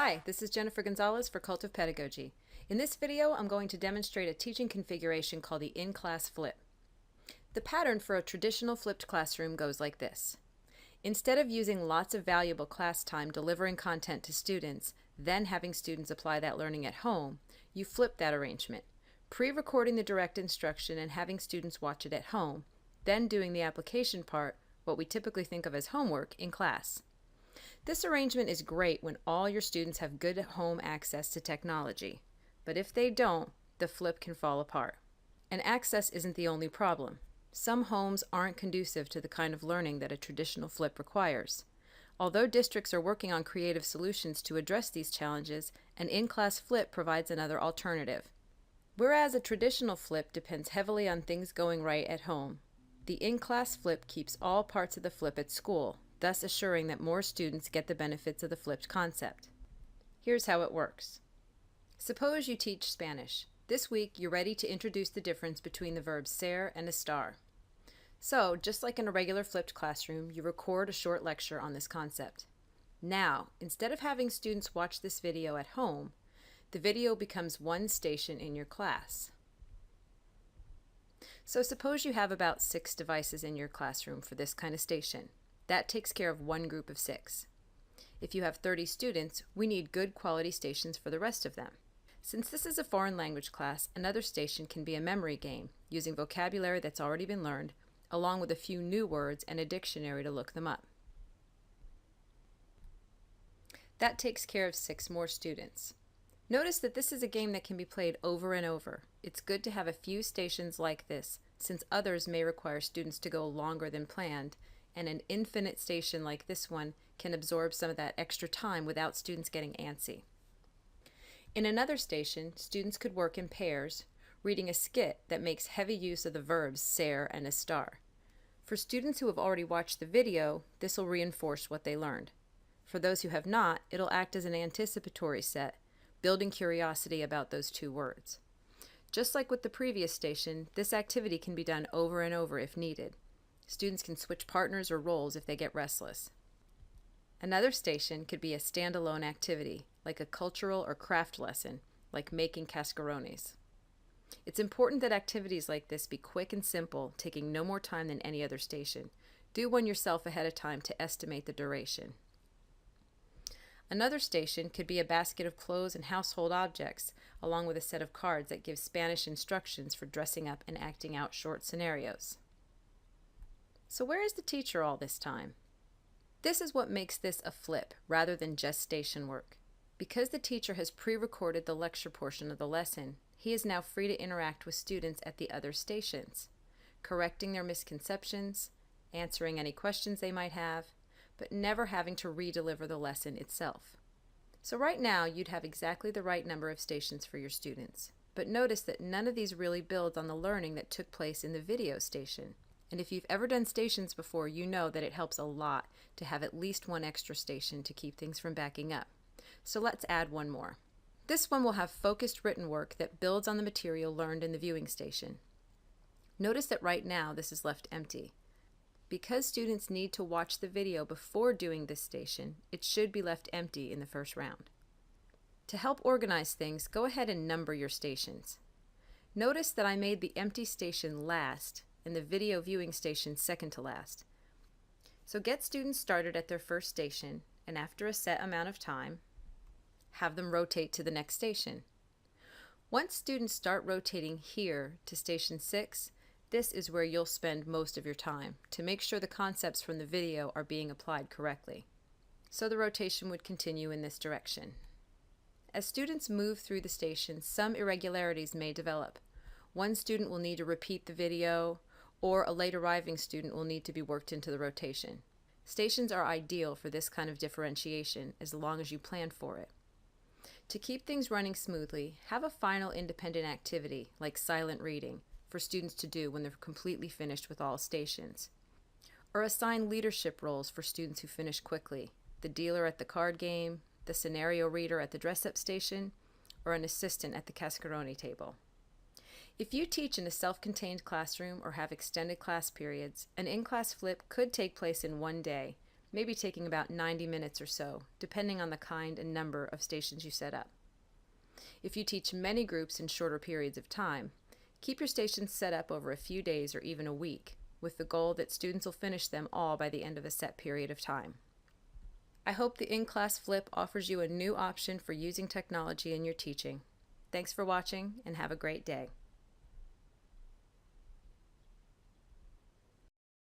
Hi, this is Jennifer Gonzalez for Cult of Pedagogy. In this video, I'm going to demonstrate a teaching configuration called the in-class flip. The pattern for a traditional flipped classroom goes like this. Instead of using lots of valuable class time delivering content to students, then having students apply that learning at home, you flip that arrangement, pre-recording the direct instruction and having students watch it at home, then doing the application part, what we typically think of as homework, in class. This arrangement is great when all your students have good home access to technology, but if they don't, the flip can fall apart. And access isn't the only problem. Some homes aren't conducive to the kind of learning that a traditional flip requires. Although districts are working on creative solutions to address these challenges, an in-class flip provides another alternative. Whereas a traditional flip depends heavily on things going right at home, the in-class flip keeps all parts of the flip at school, thus assuring that more students get the benefits of the flipped concept. Here's how it works. Suppose you teach Spanish. This week, you're ready to introduce the difference between the verbs ser and estar. So, just like in a regular flipped classroom, you record a short lecture on this concept. Now, instead of having students watch this video at home, the video becomes one station in your class. So suppose you have about 6 devices in your classroom for this kind of station. That takes care of one group of 6. If you have 30 students, we need good quality stations for the rest of them. Since this is a foreign language class, another station can be a memory game, using vocabulary that's already been learned, along with a few new words and a dictionary to look them up. That takes care of 6 more students. Notice that this is a game that can be played over and over. It's good to have a few stations like this, since others may require students to go longer than planned, and an infinite station like this one can absorb some of that extra time without students getting antsy. In another station, students could work in pairs, reading a skit that makes heavy use of the verbs ser and estar. For students who have already watched the video, this will reinforce what they learned. For those who have not, it'll act as an anticipatory set, building curiosity about those 2 words. Just like with the previous station, this activity can be done over and over if needed. Students can switch partners or roles if they get restless. Another station could be a standalone activity, like a cultural or craft lesson, like making cascarones. It's important that activities like this be quick and simple, taking no more time than any other station. Do one yourself ahead of time to estimate the duration. Another station could be a basket of clothes and household objects, along with a set of cards that give Spanish instructions for dressing up and acting out short scenarios. So where is the teacher all this time? This is what makes this a flip, rather than just station work. Because the teacher has pre-recorded the lecture portion of the lesson, he is now free to interact with students at the other stations, correcting their misconceptions, answering any questions they might have, but never having to re-deliver the lesson itself. So right now, you'd have exactly the right number of stations for your students. But notice that none of these really builds on the learning that took place in the video station. And if you've ever done stations before, you know that it helps a lot to have at least one extra station to keep things from backing up. So let's add one more. This one will have focused written work that builds on the material learned in the viewing station. Notice that right now this is left empty. Because students need to watch the video before doing this station, it should be left empty in the first round. To help organize things, go ahead and number your stations. Notice that I made the empty station last and the video viewing station second to last. So get students started at their first station, and after a set amount of time, have them rotate to the next station. Once students start rotating here to station 6, this is where you'll spend most of your time to make sure the concepts from the video are being applied correctly. So the rotation would continue in this direction. As students move through the stations, some irregularities may develop. One student will need to repeat the video, or a late arriving student will need to be worked into the rotation. Stations are ideal for this kind of differentiation as long as you plan for it. To keep things running smoothly, have a final independent activity like silent reading for students to do when they're completely finished with all stations. Or assign leadership roles for students who finish quickly, the dealer at the card game, the scenario reader at the dress-up station, or an assistant at the cascarone table. If you teach in a self-contained classroom or have extended class periods, an in-class flip could take place in one day, maybe taking about 90 minutes or so, depending on the kind and number of stations you set up. If you teach many groups in shorter periods of time, keep your stations set up over a few days or even a week, with the goal that students will finish them all by the end of a set period of time. I hope the in-class flip offers you a new option for using technology in your teaching. Thanks for watching and have a great day.